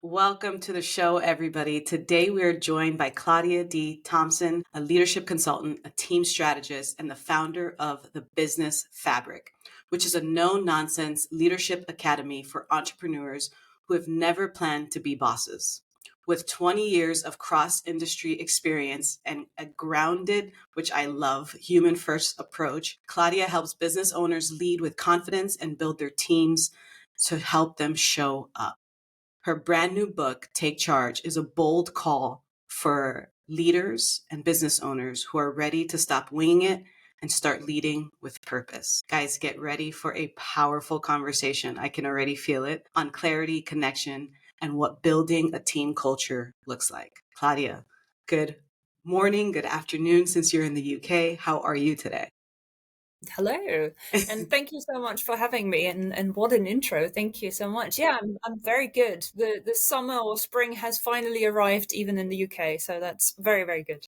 Welcome to the show, everybody. Today we are joined by Claudia D. Thompson, a leadership consultant, a team strategist, and the founder of The Business Fabric, which is a no-nonsense leadership academy for entrepreneurs who have never planned to be bosses. With 20 years of cross-industry experience and a grounded, which I love, human-first approach, Claudia helps business owners lead with confidence and build their teams to help them show up. Her brand new book, Take Charge, is a bold call for leaders and business owners who are ready to stop winging it and start leading with purpose. Guys, get ready for a powerful conversation. I can already feel it on clarity, connection, and what building a team culture looks like. Claudia, good morning, good afternoon since you're in the UK. How are you today? Hello, and thank you so much for having me. And what an intro! Thank you so much. Yeah, I'm very good. The summer or spring has finally arrived, even in the UK. So that's very, very good.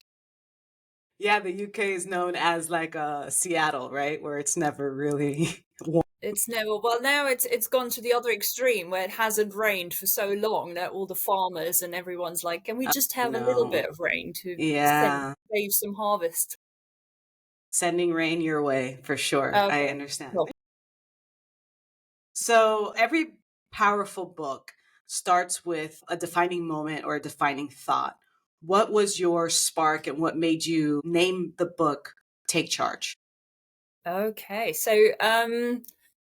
Yeah, the UK is known as like Seattle, right? Where it's never really warm. It's never well now. It's gone to the other extreme where it hasn't rained for so long that all the farmers and everyone's like, "Can we just have a little No. bit of rain to Yeah. save some harvest?" Sending rain your way for sure. I Okay. understand. Well, So every powerful book starts with a defining moment or a defining thought. What was your spark and what made you name the book Take Charge? okay. So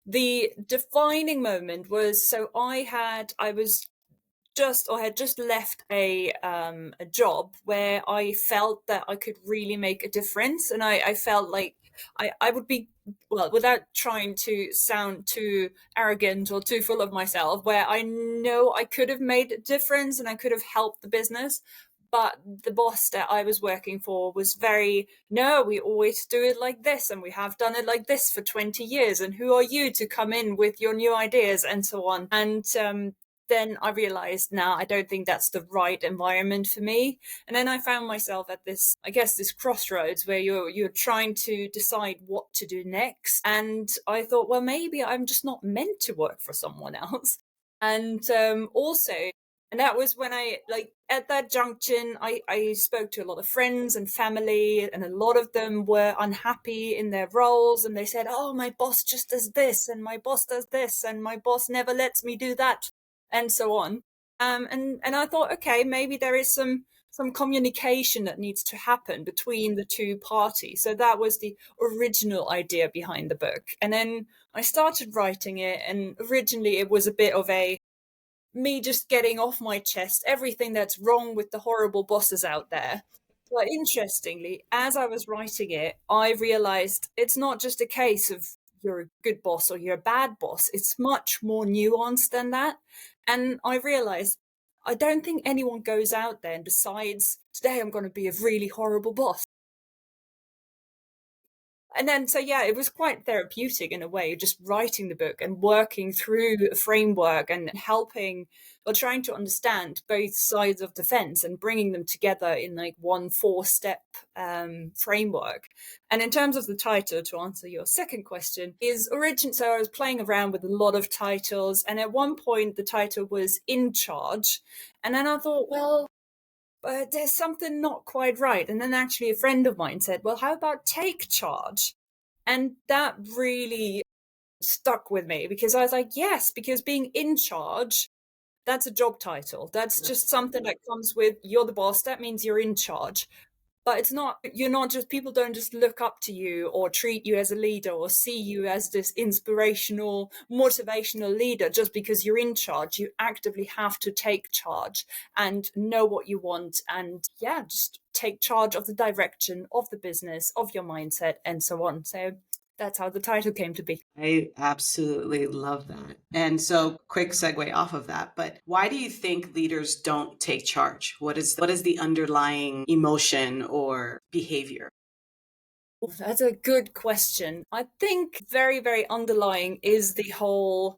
the defining moment was I was just or had just left a job where I felt that I could really make a difference, and I felt like I would be, well, without trying to sound too arrogant or too full of myself, where I know I could have made a difference and I could have helped the business. But the boss that I was working for was very, no, we always do it like this, and we have done it like this for 20 years. And who are you to come in with your new ideas and so on? And then I realized, now I don't think that's the right environment for me. And then I found myself at this, I guess, this crossroads where you're trying to decide what to do next. And I thought, well, maybe I'm just not meant to work for someone else. And also, and that was when I, like, at that junction, I spoke to a lot of friends and family, and a lot of them were unhappy in their roles. And they said, oh, my boss just does this, and my boss does this, and my boss never lets me do that, and so on. And I thought, okay, maybe there is some communication that needs to happen between the two parties. So that was the original idea behind the book. And then I started writing it, and originally it was a bit of a me just getting off my chest everything that's wrong with the horrible bosses out there. But interestingly, as I was writing it, I realized it's not just a case of you're a good boss or you're a bad boss. It's much more nuanced than that. And I realized I don't think anyone goes out there and decides, today I'm going to be a really horrible boss. And then, so yeah, it was quite therapeutic in a way, just writing the book and working through a framework and helping or trying to understand both sides of the fence and bringing them together in like one 4-step framework. And in terms of the title, to answer your second question, is origin. So I was playing around with a lot of titles, and at one point the title was In Charge, and then I thought, well, but there's something not quite right. And then actually a friend of mine said, well, how about Take Charge? And that really stuck with me because I was like, yes, because being in charge, that's a job title. That's just something that comes with, you're the boss. That means you're in charge. But it's not, you're not just, people don't just look up to you or treat you as a leader or see you as this inspirational, motivational leader just because you're in charge. You actively have to take charge and know what you want, and yeah, just take charge of the direction of the business, of your mindset, and so on. So that's how the title came to be. I absolutely love that. And so quick segue off of that, but why do you think leaders don't take charge? What is the underlying emotion or behavior? That's a good question. I think very, very underlying is the whole,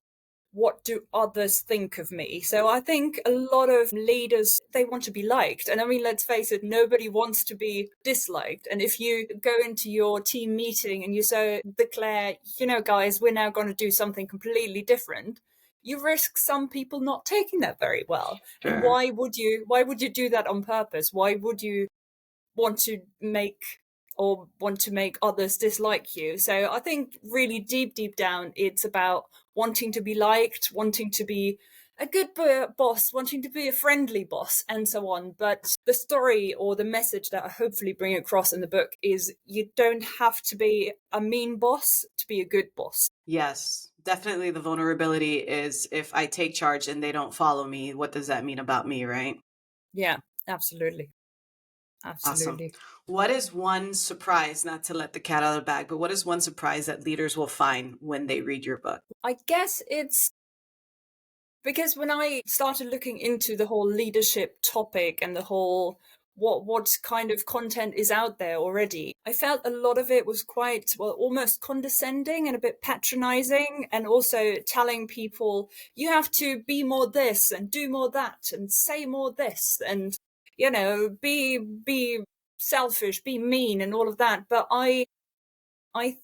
what do others think of me? So I think a lot of leaders, they want to be liked. And I mean, let's face it, nobody wants to be disliked. And if you go into your team meeting and you declare, guys, we're now going to do something completely different, you risk some people not taking that very well. And Sure. why would you do that on purpose? Why would you want to make others dislike you? So I think really deep down, it's about wanting to be liked, wanting to be a good boss, wanting to be a friendly boss, and so on. But the story or the message that I hopefully bring across in the book is you don't have to be a mean boss to be a good boss. Yes, definitely the vulnerability is if I take charge and they don't follow me, what does that mean about me, right? Yeah, absolutely. Awesome. Absolutely. What is one surprise, not to let the cat out of the bag, but what is one surprise that leaders will find when they read your book? I guess it's because when I started looking into the whole leadership topic and the whole what kind of content is out there already, I felt a lot of it was quite, well, almost condescending and a bit patronizing, and also telling people you have to be more this and do more that and say more this and be selfish, be mean and all of that. But I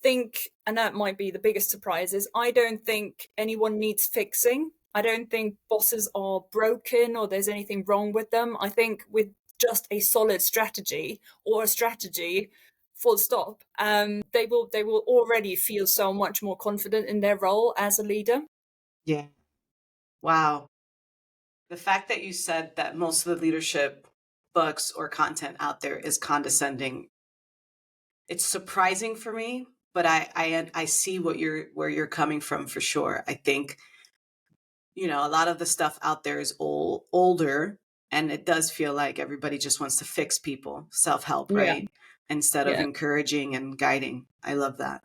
think, and that might be the biggest surprise, is I don't think anyone needs fixing. I don't think bosses are broken or there's anything wrong with them. I think with just a solid strategy or a strategy, full stop, they will already feel so much more confident in their role as a leader. Yeah. Wow. The fact that you said that most of the leadership books or content out there is condescending, it's surprising for me, but I see what where you're coming from for sure. I think, a lot of the stuff out there is older, and it does feel like everybody just wants to fix people, self-help, Yeah, right? Instead of yeah. encouraging and guiding. I love that.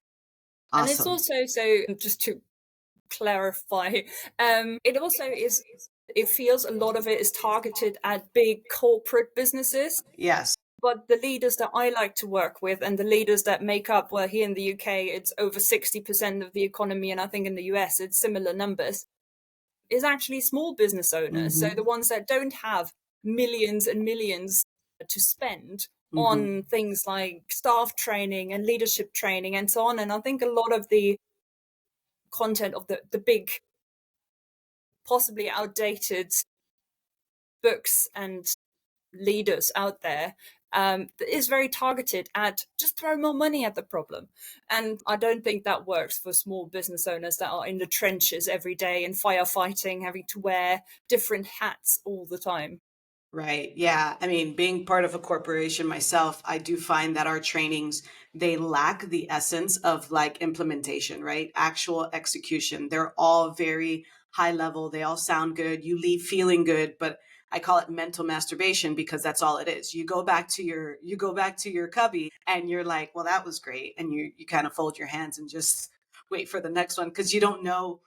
And it's Awesome. also, so just to clarify, it also is, it feels a lot of it is targeted at big corporate businesses. Yes. But the leaders that I like to work with and the leaders that make up, well, here in the UK, it's over 60% of the economy. And I think in the US, it's similar numbers, is actually small business owners. So the Hmm. ones that don't have millions and millions to spend Hmm. on things like staff training and leadership training and so on. And I think a lot of the content of the big, possibly outdated books and leaders out there is very targeted at just throw more money at the problem. And I don't think that works for small business owners that are in the trenches every day and firefighting, having to wear different hats all the time. Right. Yeah. I mean, being part of a corporation myself, I do find that our trainings, they lack the essence of like implementation, right? Actual execution. They're all very high level. They all sound good. You leave feeling good, but I call it mental masturbation because that's all it is. You go back to your cubby and you're like, well, that was great. And you kind of fold your hands and just wait for the next one because you don't know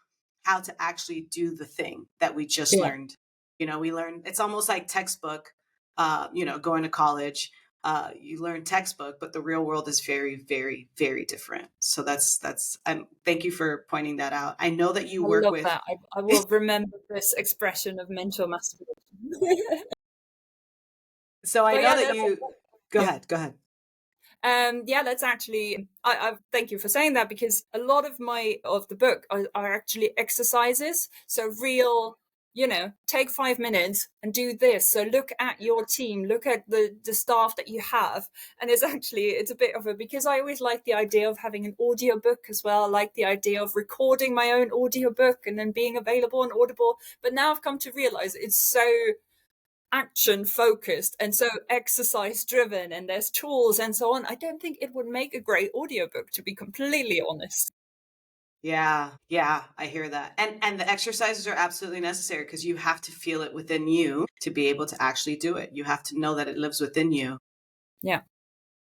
how to actually do the thing that we just Yeah. learned. We learn, it's almost like textbook, going to college. You learn textbook, but the real world is very, very, very different. So thank you for pointing that out. I know that you I work love with, that. I will remember this expression of mental masturbation. so I But know yeah, that that's, you, go yeah. ahead, go ahead. Yeah, that's actually, I thank you for saying that, because a lot of the book are actually exercises. So real, take 5 minutes and do this. So look at your team, look at the staff that you have. And it's a bit of a, because I always like the idea of having an audiobook as well. I like the idea of recording my own audiobook and then being available on Audible. But now I've come to realize it's so action focused and so exercise driven and there's tools and so on. I don't think it would make a great audiobook, to be completely honest. Yeah, yeah, I hear that. And the exercises are absolutely necessary because you have to feel it within you to be able to actually do it. You have to know that it lives within you. Yeah,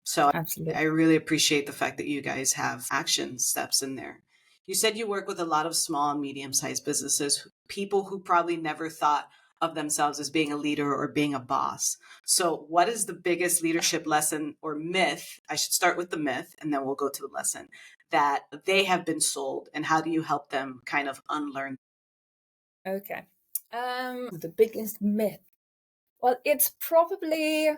So absolutely. I really appreciate the fact that you guys have action steps in there. You said you work with a lot of small and medium sized businesses, people who probably never thought of themselves as being a leader or being a boss. So, what is the biggest leadership lesson or myth? I should start with the myth and then we'll go to the lesson that they have been sold, and how do you help them kind of unlearn? Okay. The biggest myth. Well, it's probably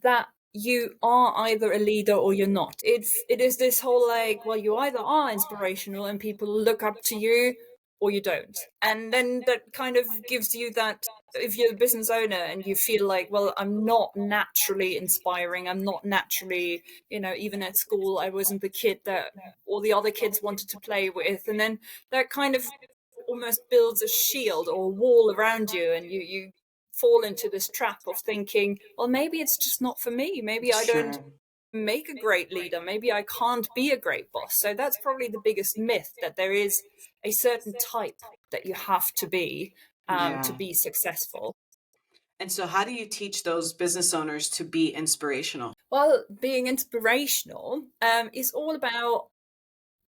that you are either a leader or you're not. It is this whole like, well, you either are inspirational and people look up to you, or you don't. And then that kind of gives you that, if you're a business owner and you feel like, well, I'm not naturally inspiring, I'm not naturally, even at school, I wasn't the kid that all the other kids wanted to play with. And then that kind of almost builds a shield or a wall around you, and you fall into this trap of thinking, well, maybe it's just not for me. Maybe I don't Sure. make a great leader. Maybe I can't be a great boss. So that's probably the biggest myth, that there is a certain type that you have to Yeah. be successful. And so how do you teach those business owners to be inspirational? Well, being inspirational is all about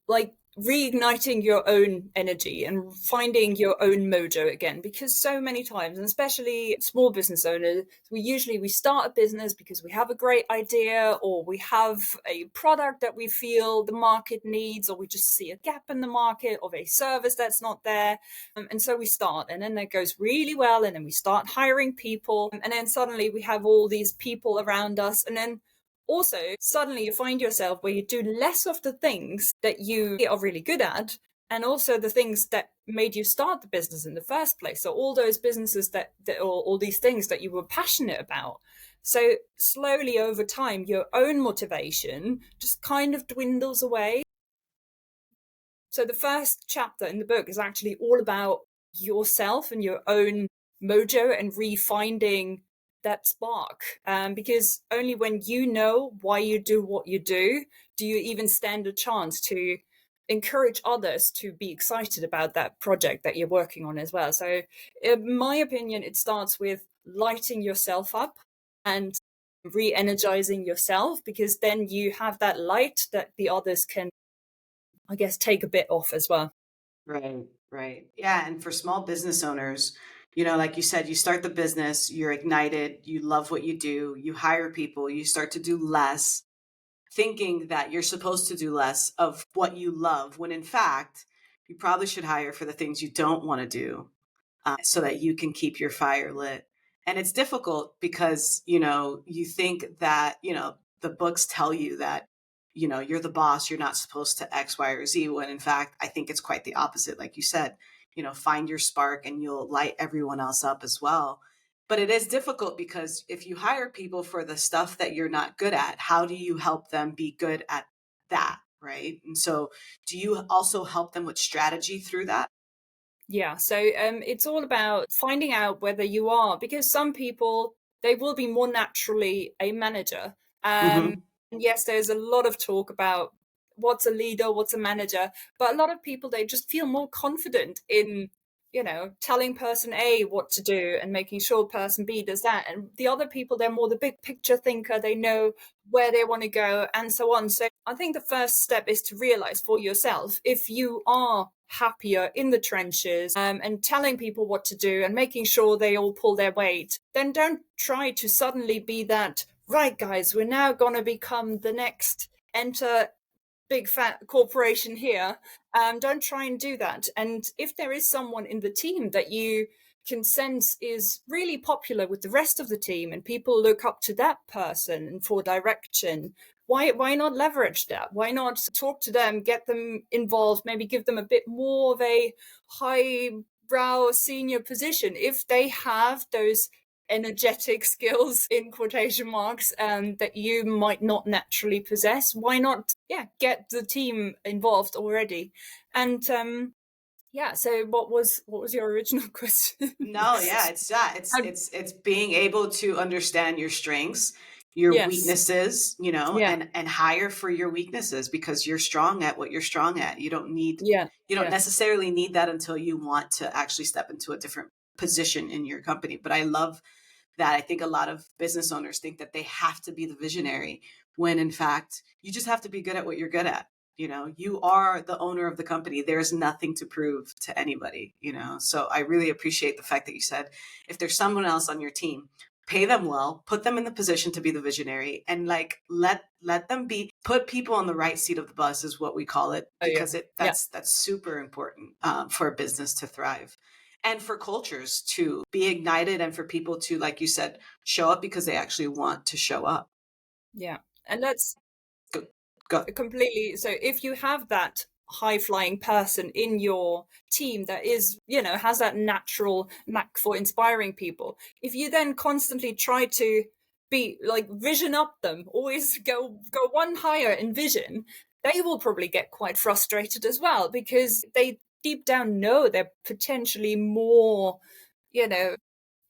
like reigniting your own energy and finding your own mojo again, because so many times, and especially small business owners, we start a business because we have a great idea, or we have a product that we feel the market needs, or we just see a gap in the market of a service that's not there. And so we start, and then that goes really well, and then we start hiring people, and then suddenly we have all these people around us, and then also, suddenly you find yourself where you do less of the things that you are really good at, and also the things that made you start the business in the first place. So all those businesses or all these things that you were passionate about. So slowly over time, your own motivation just kind of dwindles away. So the first chapter in the book is actually all about yourself and your own mojo and refinding that spark. Because only when you know why you do what you do you even stand a chance to encourage others to be excited about that project that you're working on as well. So in my opinion, it starts with lighting yourself up and re-energizing yourself, because then you have that light that the others can, I guess, take a bit off as well. Right, right. Yeah, and for small business owners, like you said, you start the business, you're ignited, you love what you do, you hire people, you start to do less, thinking that you're supposed to do less of what you love, when in fact, you probably should hire for the things you don't want to do, so that you can keep your fire lit. And it's difficult because, you think that, the books tell you that, you're the boss, you're not supposed to X, Y, or Z, when in fact, I think it's quite the opposite. Like you said, find your spark and you'll light everyone else up as well. But it is difficult because if you hire people for the stuff that you're not good at, how do you help them be good at that? Right. And so, do you also help them with strategy through that? Yeah, so it's all about finding out whether you are, because some people, they will be more naturally a manager. Hmm. And yes, there's a lot of talk about what's a leader, what's a manager, but a lot of people, they just feel more confident in, telling person A what to do and making sure person B does that. And the other people, they're more the big picture thinker, they know where they want to go and so on. So I think the first step is to realize for yourself if you are happier in the trenches, and telling people what to do and making sure they all pull their weight. Then don't try to suddenly be that, right, guys, we're now going to become the next enter big fat corporation here. Don't try and do that. And if there is someone in the team that you can sense is really popular with the rest of the team and people look up to that person for direction, why not leverage that? Why not talk to them, get them involved, maybe give them a bit more of a high brow senior position if they have those energetic skills in quotation marks, that you might not naturally possess. Why not, yeah, get the team involved already? And yeah, so what was your original question? No, yeah, it's that. It's Um, it's it's being able to understand your strengths, your yes, weaknesses, yeah, and hire for your weaknesses because you're strong at what you're strong at. yeah, You don't yeah, necessarily need that until you want to actually step into a different position in your company. But I love that. I think a lot of business owners think that they have to be the visionary when in fact you just have to be good at what you're good at. You are the owner of the company. There's nothing to prove to anybody. So I really appreciate the fact that you said if there's someone else on your team, pay them well, put them in the position to be the visionary, and like let them be, put people on the right seat of the bus is what we call it, oh yeah, because it yeah, that's super important, for a business to thrive and for cultures to be ignited and for people to, like you said, show up because they actually want to show up. yeah. And that's Go, go. completely, so if you have that high flying person in your team that is, has that natural knack for inspiring people, if you then constantly try to be like vision up them, always go one higher in vision, they will probably get quite frustrated as well, because they deep down know they're potentially more, you know,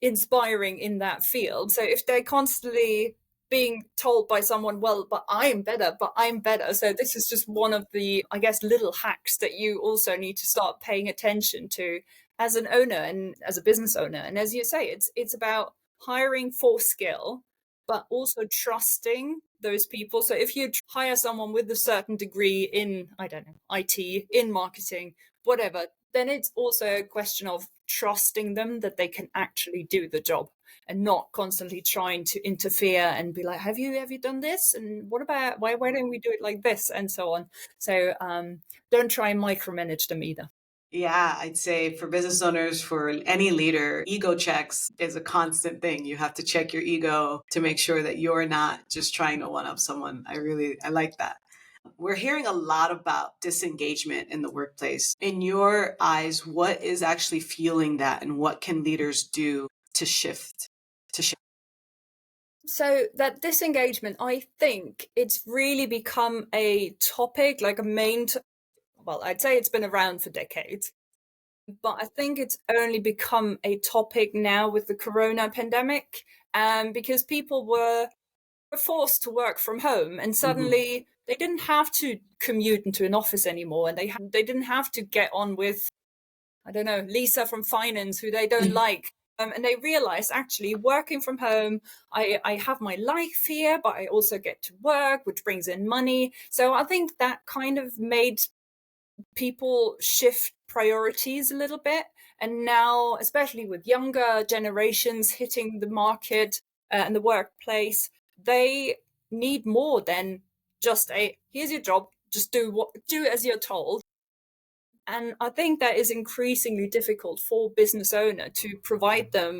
inspiring in that field. So if they're constantly being told by someone, well, but I'm better, but I'm better. So this is just one of the, I guess, little hacks that you also need to start paying attention to as an owner and as a business owner. And as you say, it's about hiring for skill, but also trusting those people. So if you hire someone with a certain degree in, I don't know, IT, in marketing, whatever, then it's also a question of trusting them that they can actually do the job, and not constantly trying to interfere and be like, have you done this, and what about why don't we do it like this, and so on. So don't try and micromanage them either. Yeah, I'd say for business owners, for any leader, ego checks is a constant thing. You have to check your ego to make sure that you're not just trying to one up someone. I like that. We're hearing a lot about disengagement in the workplace. In your eyes, what is actually fueling that, and what can leaders do to shift to shift? So that disengagement, I think it's really become a topic, like a well, I'd say it's been around for decades, but I think it's only become a topic now with the corona pandemic, because people were forced to work from home, and Mhm. suddenly they didn't have to commute into an office anymore, and they didn't have to get on with, I don't know, Lisa from finance, who they don't like. And they realized, actually, working from home, I have my life here, but I also get to work, which brings in money. So I think that kind of made people shift priorities a little bit. And now, especially with younger generations hitting the market and the workplace, they need more than just a, here's your job, just do as you're told. And I think that is increasingly difficult for business owner to provide them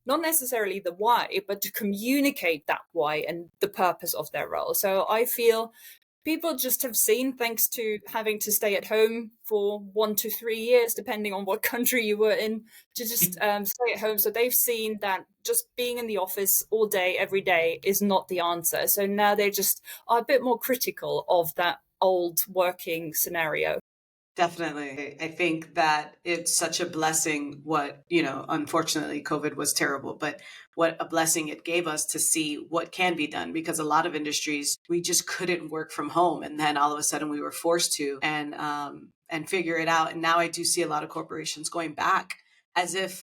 not necessarily the why, but to communicate that why and the purpose of their role. So I feel people just have seen, thanks to having to stay at home for 1 to 3 years, depending on what country you were in, to just stay at home. So they've seen that just being in the office all day, every day is not the answer. So now they just are a bit more critical of that old working scenario. Definitely. I think that it's such a blessing what, unfortunately, COVID was terrible, but what a blessing it gave us to see what can be done, because a lot of industries, we just couldn't work from home. And then all of a sudden we were forced to, and figure it out. And now I do see a lot of corporations going back as if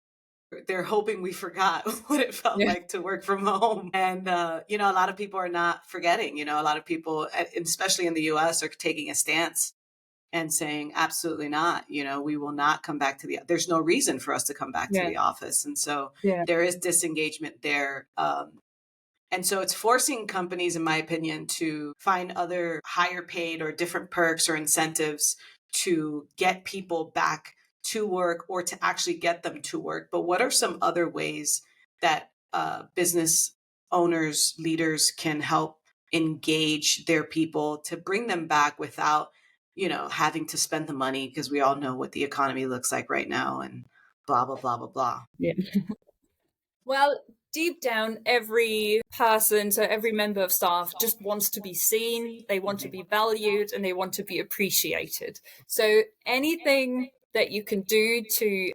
they're hoping we forgot what it felt Yeah. like to work from home. And, a lot of people are not forgetting, a lot of people, especially in the US, are taking a stance and saying, absolutely not, we will not come back to there's no reason for us to come back to Yeah. the office. And so Yeah. there is disengagement there. And so it's forcing companies, in my opinion, to find other higher paid or different perks or incentives to get people back to work, or to actually get them to work. But what are some other ways that business owners, leaders can help engage their people to bring them back without, having to spend the money? Because we all know what the economy looks like right now, and blah, blah, blah, blah, blah. Yeah. Well, deep down, every person, so every member of staff just wants to be seen, they want to be valued, and they want to be appreciated. So anything that you can do to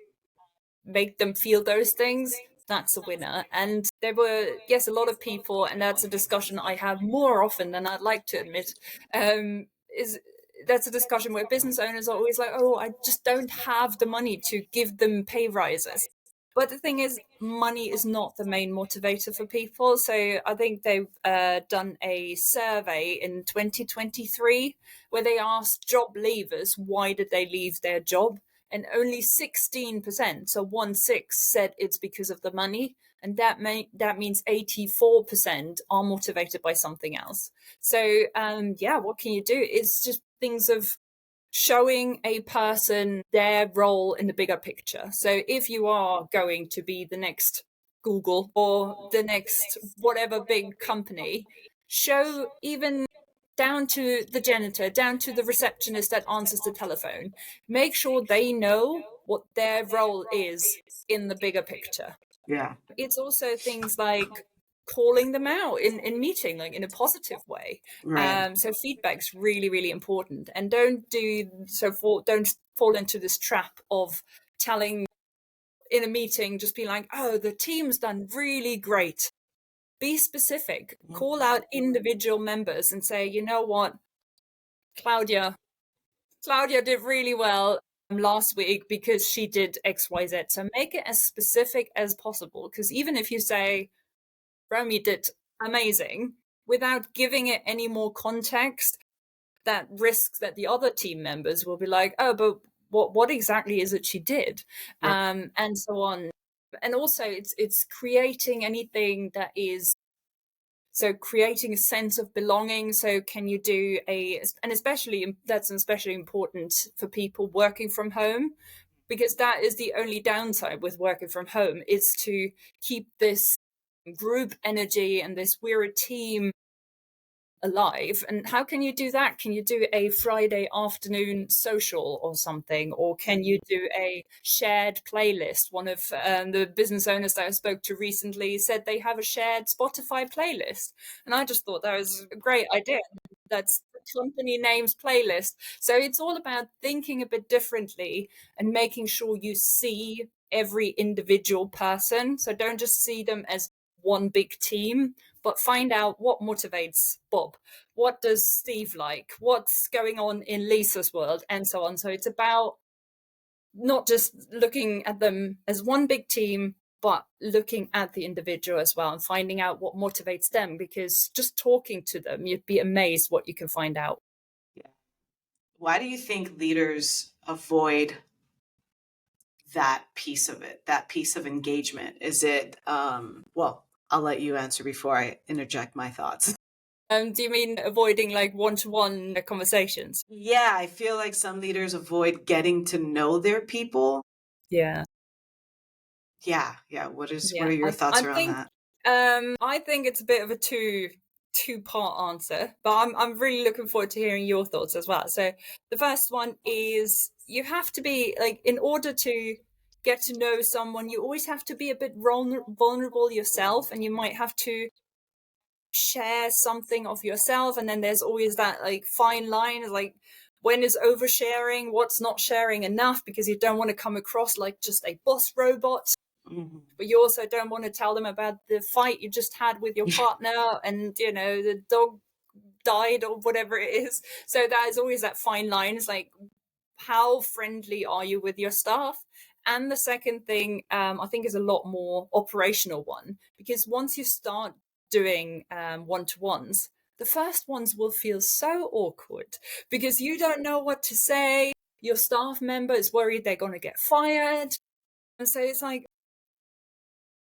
make them feel those things, that's a winner. And there were, yes, a lot of people, and that's a discussion I have more often than I'd like to admit, is that's a discussion where business owners are always like, oh, I just don't have the money to give them pay rises. But the thing is, money is not the main motivator for people. So I think they've done a survey in 2023 where they asked job leavers why did they leave their job, and only 16%, so 1/6, said it's because of the money, and that means 84% are motivated by something else. So yeah, what can you do? It's just things of showing a person their role in the bigger picture. So if you are going to be the next Google or the next whatever big company, show even down to the janitor, down to the receptionist that answers the telephone. Make sure they know what their role is in the bigger picture. Yeah. It's also things like calling them out in meeting, like in a positive way. Right. So feedback's really, really important. And don't fall into this trap of telling in a meeting, just be like, oh, the team's done really great. Be specific, call out individual members and say, you know what, Claudia, Claudia did really well last week because she did XYZ. So make it as specific as possible. Because even if you say, Romie did amazing, without giving it any more context, that risks that the other team members will be like, oh, but what exactly is it she did? Right. And so on. And also it's creating anything that is, so creating a sense of belonging. So can you do and especially that's especially important for people working from home, because that is the only downside with working from home, is to keep this group energy and this we're a team alive. And how can you do that? Can you do a Friday afternoon social or something? Or can you do a shared playlist? One of the business owners that I spoke to recently said they have a shared Spotify playlist. And I just thought that was a great idea. That's the company name's playlist. So it's all about thinking a bit differently and making sure you see every individual person. So don't just see them as one big team, but find out what motivates Bob. What does Steve like? What's going on in Lisa's world? And so on. So it's about not just looking at them as one big team, but looking at the individual as well and finding out what motivates them, because just talking to them, you'd be amazed what you can find out. Yeah. Why do you think leaders avoid that piece of it, that piece of engagement? Is it, well, I'll let you answer before I interject my thoughts. Do you mean avoiding like one-to-one conversations? Yeah, I feel like some leaders avoid getting to know their people. Yeah. Yeah. What Yeah, are your thoughts around that? I think it's a bit of a two-part answer, but I'm really looking forward to hearing your thoughts as well. So the first one is, you have to be like, in order to get to know someone, you always have to be a bit vulnerable yourself, and you might have to share something of yourself. And then there's always that like fine line, like when is oversharing, what's not sharing enough, because you don't want to come across like just a boss robot. Mhm. But you also don't want to tell them about the fight you just had with your partner and, the dog died or whatever it is. So that is always that fine line. It's like, how friendly are you with your staff? And the second thing, I think, is a lot more operational one, because once you start doing one-to-ones, the first ones will feel so awkward because you don't know what to say. Your staff member is worried they're going to get fired. And so it's like,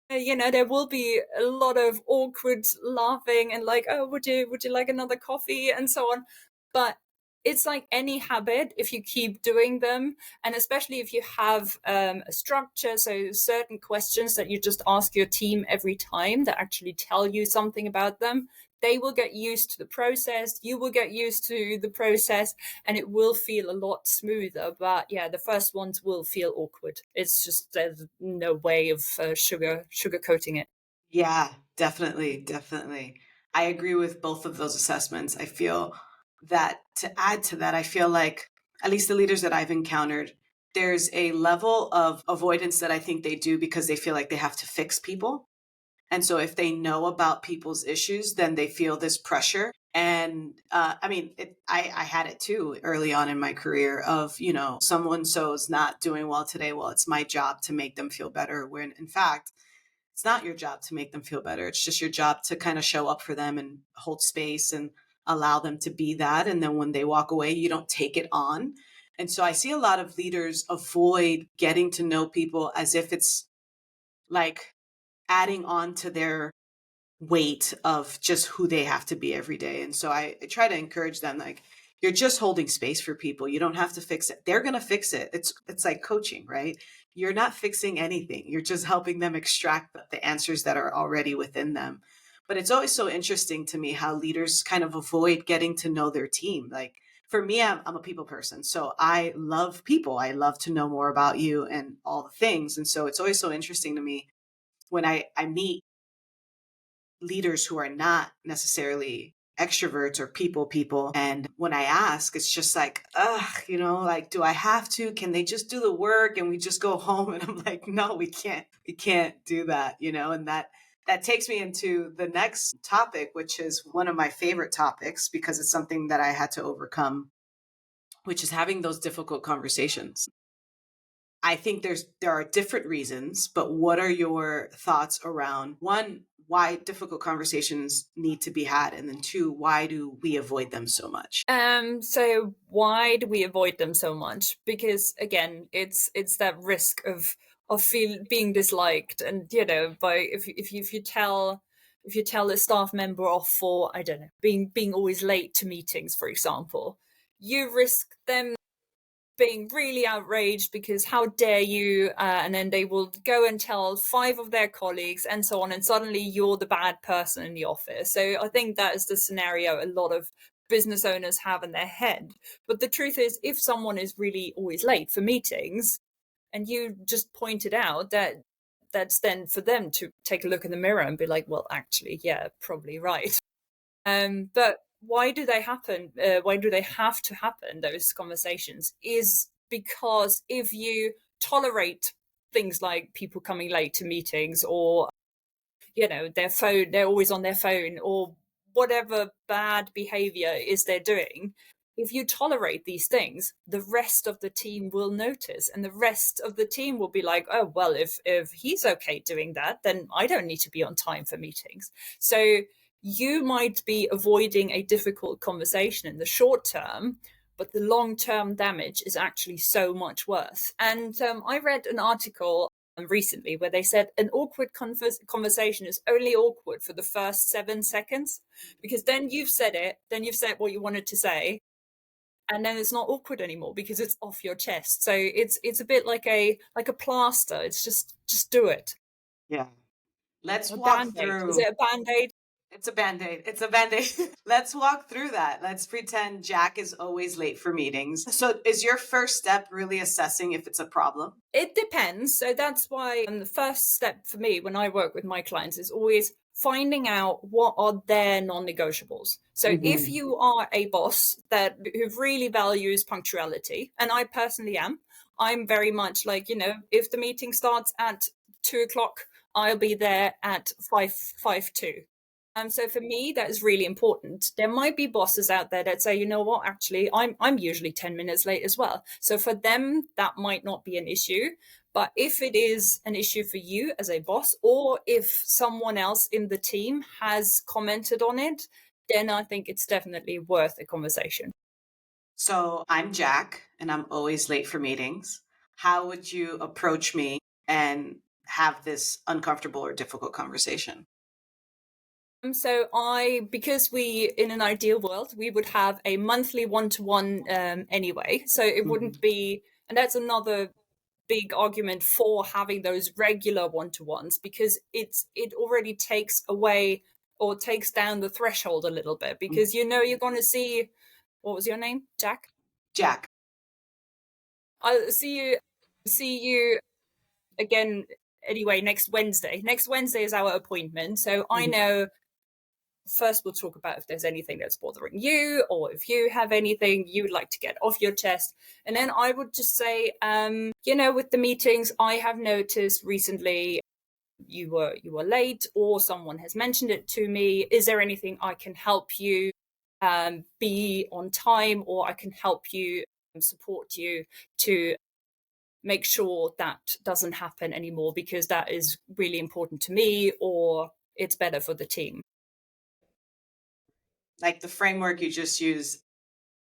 there will be a lot of awkward laughing and like, oh, would you like another coffee and so on. But it's like any habit, if you keep doing them, and especially if you have a structure, so certain questions that you just ask your team every time that actually tell you something about them, they will get used to the process, you will get used to the process, and it will feel a lot smoother. But yeah, the first ones will feel awkward. It's just, there's no way of sugarcoating it. Yeah, definitely. I agree with both of those assessments. I feel that, to add to that, I feel like, at least the leaders that I've encountered, there's a level of avoidance that I think they do because they feel like they have to fix people. And so if they know about people's issues, then they feel this pressure. And I mean, I had it too early on in my career of, someone so's not doing well today. Well, it's my job to make them feel better. When in fact, it's not your job to make them feel better. It's just your job to kind of show up for them and hold space and allow them to be that. And then when they walk away, you don't take it on. And so I see a lot of leaders avoid getting to know people as if it's like adding on to their weight of just who they have to be every day. And so I try to encourage them, like, you're just holding space for people. You don't have to fix it. They're going to fix it. It's like coaching, right? You're not fixing anything. You're just helping them extract the answers that are already within them. But it's always so interesting to me how leaders kind of avoid getting to know their team. Like for me, I'm a people person. So I love people. I love to know more about you and all the things. And so it's always so interesting to me when I meet leaders who are not necessarily extroverts or people. And when I ask, it's just like, ugh, like, do I have to? Can they just do the work and we just go home? And I'm like, no, we can't. We can't do that, and that takes me into the next topic, which is one of my favorite topics because it's something that I had to overcome, which is having those difficult conversations. I think there are different reasons, but what are your thoughts around one, why difficult conversations need to be had, and then two, why do we avoid them so much? So why do we avoid them so much? Because again, it's that risk of being disliked, and by if you tell a staff member off for, I don't know, being always late to meetings, for example, you risk them being really outraged because how dare you, and then they will go and tell 5 of their colleagues and so on, and suddenly you're the bad person in the office. So I think that is the scenario a lot of business owners have in their head. But the truth is, if someone is really always late for meetings and you just pointed out that, that's then for them to take a look in the mirror and be like, well, actually, yeah, probably right. But why do they happen? Why do they have to happen? Those conversations is because if you tolerate things like people coming late to meetings, or they're always on their phone, or whatever bad behavior is they're doing, if you tolerate these things, the rest of the team will notice, and the rest of the team will be like, oh well, if he's okay doing that, then I don't need to be on time for meetings. So you might be avoiding a difficult conversation in the short term, but the long term damage is actually so much worse. And I read an article recently where they said an awkward conversation is only awkward for the first 7 seconds, because then you've said it, then you've said what you wanted to say, and then it's not awkward anymore because it's off your chest. So it's a bit like a plaster. It's just do it. Yeah. Let's A walk band-aid. Is through. it a band-aid? It's a band-aid. It's a band-aid. Let's walk through that. Let's pretend Jack is always late for meetings. So is your first step really assessing if it's a problem? It depends. So that's why the first step for me when I work with my clients is always finding out what are their non-negotiables. So if Mm-hmm. you are a boss that who really values punctuality, and I personally am, I'm very much like, if the meeting starts at 2 o'clock, I'll be there at 5:02. So for me, that is really important. There might be bosses out there that say, you know what, actually, I'm usually 10 minutes late as well. So for them, that might not be an issue. But if it is an issue for you as a boss, or if someone else in the team has commented on it, then I think it's definitely worth a conversation. So I'm Jack and I'm always late for meetings. How would you approach me and have this uncomfortable or difficult conversation? So because we, in an ideal world, we would have a monthly one-to-one anyway. So it Mhm. wouldn't be, and that's another big argument for having those regular one-to-ones, because it already takes away or takes down the threshold a little bit, because you're going to see, what was your name, Jack? Jack. I'll see you again anyway next Wednesday is our appointment, so I Mhm. know first we'll talk about if there's anything that's bothering you, or if you have anything you would like to get off your chest. And then I would just say, with the meetings, I have noticed recently you were late, or someone has mentioned it to me. Is there anything I can help you be on time, or I can help you support you to make sure that doesn't happen anymore, because that is really important to me, or it's better for the team. Like the framework you just used,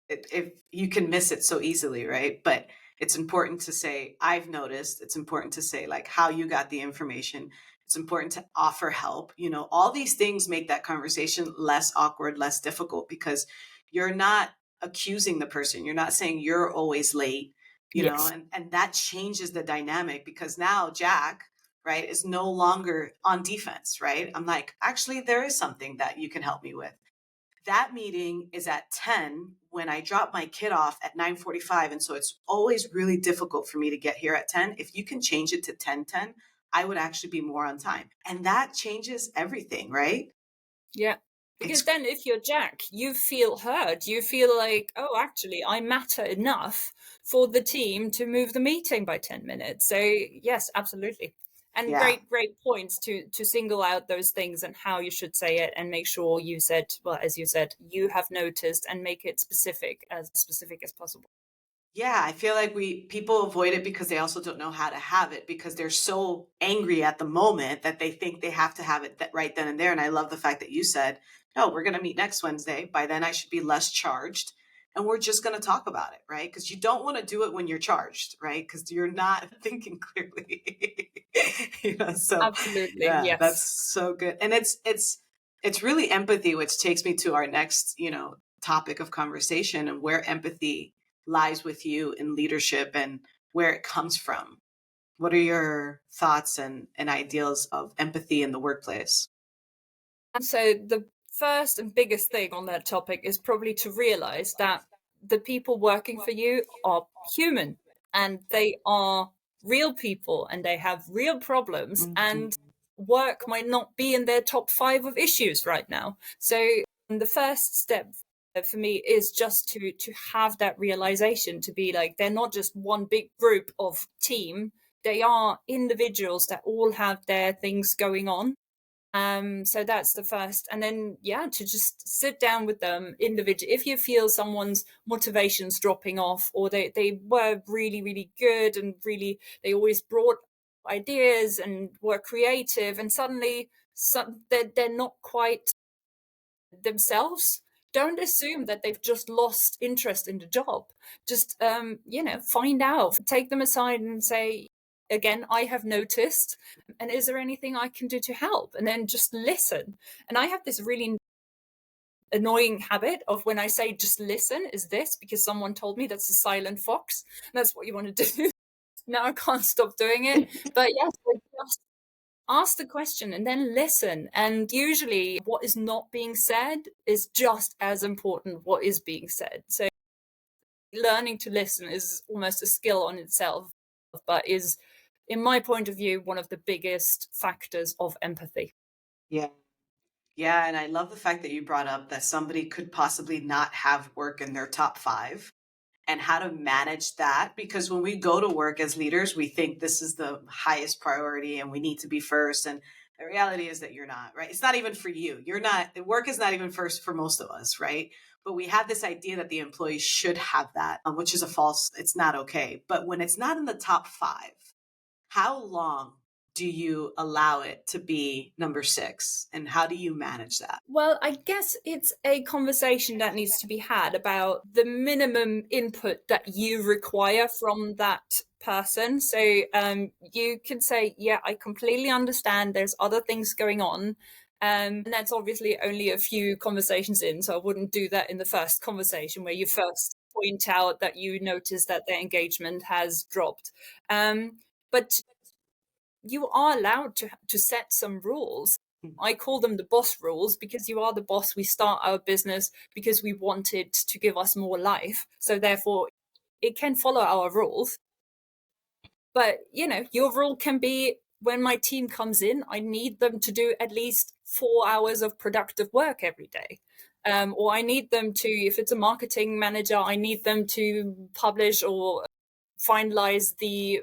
if you can miss it so easily, right? But it's important to say, I've noticed. It's important to say, like, how you got the information. It's important to offer help. All these things make that conversation less awkward, less difficult, because you're not accusing the person. You're not saying you're always late, Yes. and that changes the dynamic because now Jack, right, is no longer on defense, right? I'm like, actually, there is something that you can help me with. That meeting is at 10 when I drop my kid off at 9:45. And so it's always really difficult for me to get here at 10. If you can change it to 10:10, I would actually be more on time. And that changes everything, right? Yeah. Because It's then if you're Jack, you feel heard. You feel like, oh, actually, I matter enough for the team to move the meeting by 10 minutes. So yes, absolutely. And yeah. great points to single out those things and how you should say it and make sure you said, well, as you said, you have noticed and make it specific as possible. Yeah, I feel like people avoid it because they also don't know how to have it because they're so angry at the moment that they think they have to have it right then and there. And I love the fact that you said, "No, we're going to meet next Wednesday. By then I should be less charged and we're just going to talk about it," right? Because you don't want to do it when you're charged, right? Because you're not thinking clearly. So Absolutely. yeah, that's Yes. so good. And it's really empathy, which takes me to our next, topic of conversation and where empathy lies with you in leadership and where it comes from. What are your thoughts and ideals of empathy in the workplace? And so the first and biggest thing on that topic is probably to realize that the people working for you are human and they are real people and they have real problems Mhm. and work might not be in their top 5 of issues right now. So the first step for me is just to have that realization, to be like they're not just one big group of team, they are individuals that all have their things going on. So that's the first. And then, yeah, to just sit down with them individually. If you feel someone's motivation's dropping off, or they were really, really good and really, they always brought ideas and were creative, and suddenly they're not quite themselves, don't assume that they've just lost interest in the job. Just find out, take them aside and say, again, I have noticed, and is there anything I can do to help? And then just listen. And I have this really annoying habit of, when I say just listen, is this because someone told me that's a silent fox, and that's what you want to do. Now I can't stop doing it. But yes, just ask the question and then listen. And usually what is not being said is just as important what is being said. So learning to listen is almost a skill on itself, but is, in my point of view, one of the biggest factors of empathy. Yeah. Yeah. And I love the fact that you brought up that somebody could possibly not have work in their top five and how to manage that. Because when we go to work as leaders, we think this is the highest priority and we need to be first. And the reality is that you're not, right? It's not even for you. You're not, work is not even first for most of us, right? But we have this idea that the employees should have that, which is a false, it's not okay. But when it's not in the top five, how long do you allow it to be number six? And how do you manage that? Well, I guess it's a conversation that needs to be had about the minimum input that you require from that person. So you can say, yeah, I completely understand there's other things going on. And that's obviously only a few conversations in. So I wouldn't do that in the first conversation where you first point out that you notice that their engagement has dropped. But you are allowed to set some rules. I call them the boss rules, because you are the boss. We start our business because we wanted to give us more life. So therefore, it can follow our rules. But, your rule can be, when my team comes in, I need them to do at least 4 hours of productive work every day. Or I need them to, if it's a marketing manager, I need them to publish or finalize the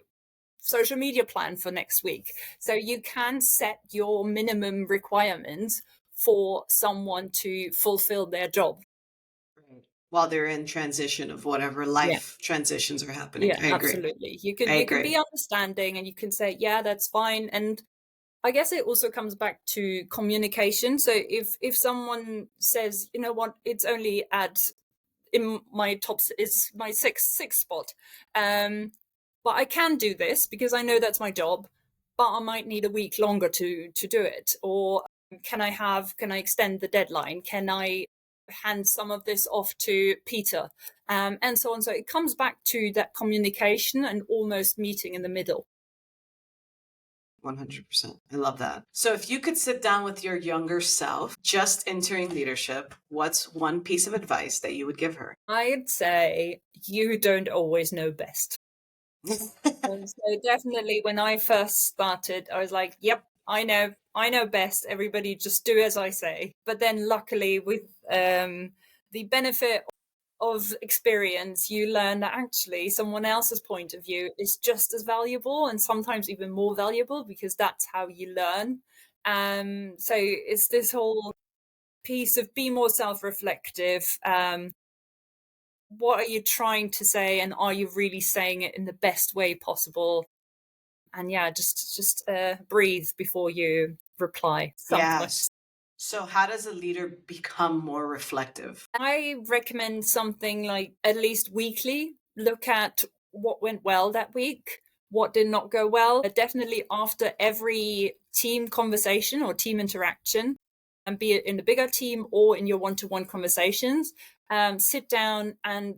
social media plan for next week. So you can set your minimum requirements for someone to fulfill their job. Right. While they're in transition of whatever Yeah. life transitions are happening. Yeah, I agree. absolutely. I You can be agree. understanding and you can say, yeah, that's fine. And I guess it also comes back to communication. So if someone says, you know what, it's only at in my top is my sixth spot. But I can do this because I know that's my job, but I might need a week longer to do it. Or can I extend the deadline? Can I hand some of this off to Peter? And so on. So it comes back to that communication and almost meeting in the middle. 100%. I love that. So if you could sit down with your younger self, just entering leadership, what's one piece of advice that you would give her? I'd say you don't always know best. And so definitely when I first started, I was like, yep, I know best. Everybody just do as I say. But then luckily with the benefit of experience, you learn that actually someone else's point of view is just as valuable and sometimes even more valuable because that's how you learn. So it's this whole piece of be more self-reflective. What are you trying to say, and are you really saying it in the best way possible? And yeah, just breathe before you reply Yes. sometimes. So how does a leader become more reflective? I recommend something like at least weekly, look at what went well that week, what did not go well. Definitely after every team conversation or team interaction, and be it in the bigger team or in your one-to-one conversations, sit down and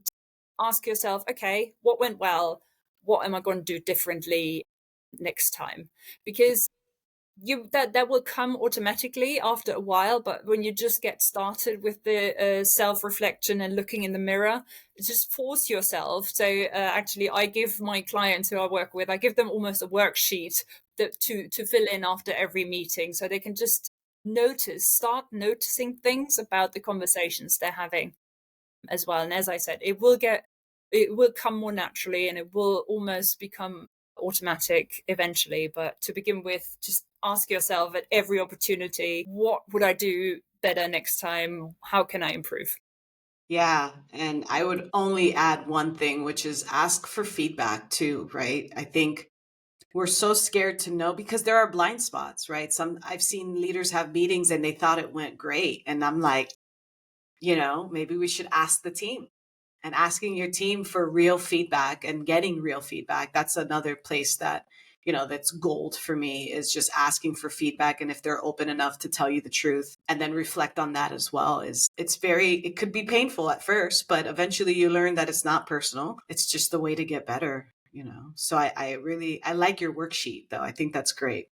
ask yourself, okay, what went well? What am I going to do differently next time? Because that will come automatically after a while, but when you just get started with the self-reflection and looking in the mirror, just force yourself. So actually I give my clients who I work with, I give them almost a worksheet that to fill in after every meeting so they can just start noticing things about the conversations they're having as well. And as I said, it will come more naturally and it will almost become automatic eventually. But to begin with, just ask yourself at every opportunity, what would I do better next time? How can I improve? Yeah, and I would only add one thing, which is ask for feedback too, right? I think we're so scared to know because there are blind spots, right? I've seen leaders have meetings and they thought it went great, and I'm like, maybe we should ask the team. And asking your team for real feedback and getting real feedback, that's another place that, that's gold for me, is just asking for feedback. And if they're open enough to tell you the truth and then reflect on that as well, it could be painful at first, but eventually you learn that it's not personal. It's just the way to get better. So I like your worksheet though. I think that's great.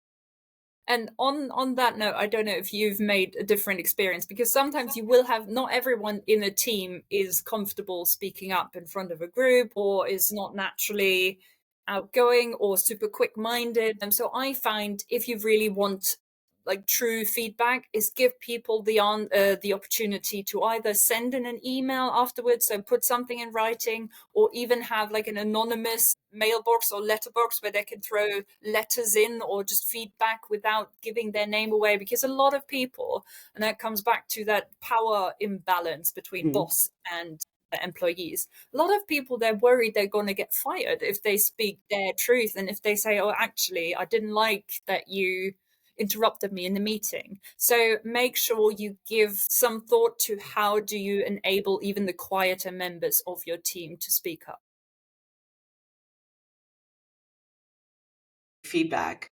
And on that note, I don't know if you've made a different experience because sometimes you will have not everyone in a team is comfortable speaking up in front of a group or is not naturally outgoing or super quick minded. And so I find if you really want like true feedback is give people the opportunity to either send in an email afterwards, so put something in writing, or even have like an anonymous mailbox or letterbox where they can throw letters in or just feedback without giving their name away. Because a lot of people, and that comes back to that power imbalance between Mhm. boss and employees, a lot of people, they're worried they're going to get fired if they speak their truth, and if they say, oh, actually I didn't like that you interrupted me in the meeting. So make sure you give some thought to how do you enable even the quieter members of your team to speak up. Feedback,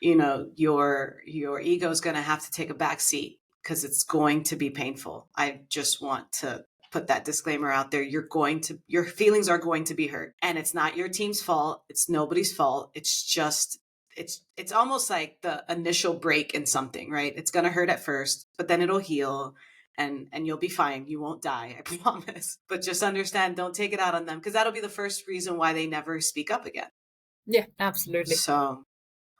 your ego is going to have to take a back seat because it's going to be painful. I just want to put that disclaimer out there. Your feelings are going to be hurt, and it's not your team's fault. It's nobody's fault. It's just it's almost like the initial break in something, right? It's going to hurt at first, but then it'll heal, and you'll be fine. You won't die, I promise. But just understand, don't take it out on them, because that'll be the first reason why they never speak up again. Yeah, absolutely. So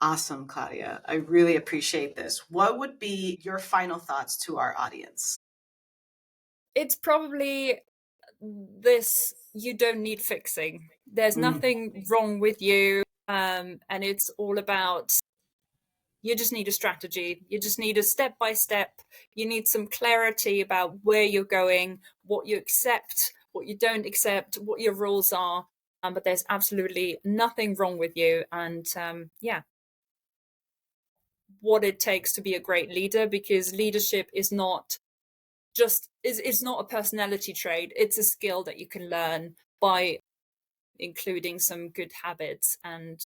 awesome, Claudia. I really appreciate this. What would be your final thoughts to our audience? It's probably this: you don't need fixing. There's Mm, nothing wrong with you. And it's all about you just need a strategy. You just need a step by step. You need some clarity about where you're going, what you accept, what you don't accept, what your rules are. But there's absolutely nothing wrong with you. And yeah, what it takes to be a great leader, because leadership is not is not a personality trait. It's a skill that you can learn by including some good habits. And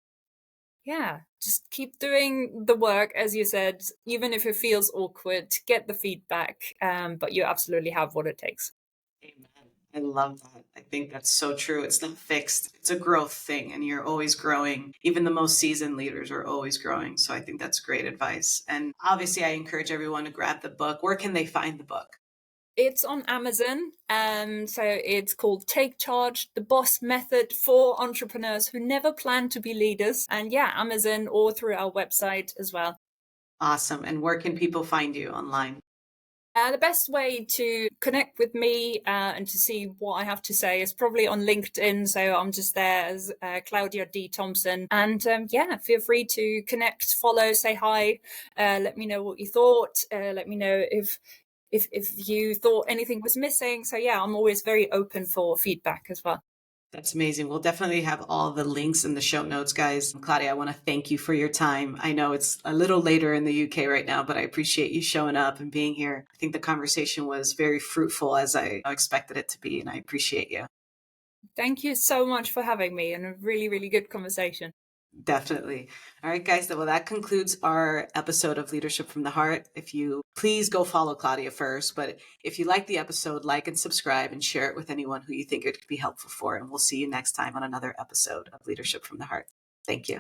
yeah, just keep doing the work, as you said, even if it feels awkward, get the feedback. But you absolutely have what it takes. amen. I love that. I think that's so true. It's not fixed. It's a growth thing and you're always growing. Even the most seasoned leaders are always growing. So I think that's great advice. And obviously I encourage everyone to grab the book. Where can they find the book? It's on Amazon. So it's called Take Charge, the Boss Method for Entrepreneurs Who Never Plan to Be Leaders. And yeah, Amazon or through our website as well. Awesome. And where can people find you online? The best way to connect with me and to see what I have to say is probably on LinkedIn. So I'm just there as Claudia D. Thompson. And yeah, feel free to connect, follow, say hi. Let me know what you thought. Let me know if you thought anything was missing. So yeah, I'm always very open for feedback as well. That's amazing. We'll definitely have all the links in the show notes, guys. Claudia, I want to thank you for your time. I know it's a little later in the UK right now, but I appreciate you showing up and being here. I think the conversation was very fruitful as I expected it to be, and I appreciate you. Thank you so much for having me and a really, really good conversation. Definitely. All right, guys. Well, that concludes our episode of Leadership from the Heart. If you please go follow Claudia first, but if you like the episode, like and subscribe and share it with anyone who you think it could be helpful for. And we'll see you next time on another episode of Leadership from the Heart. Thank you.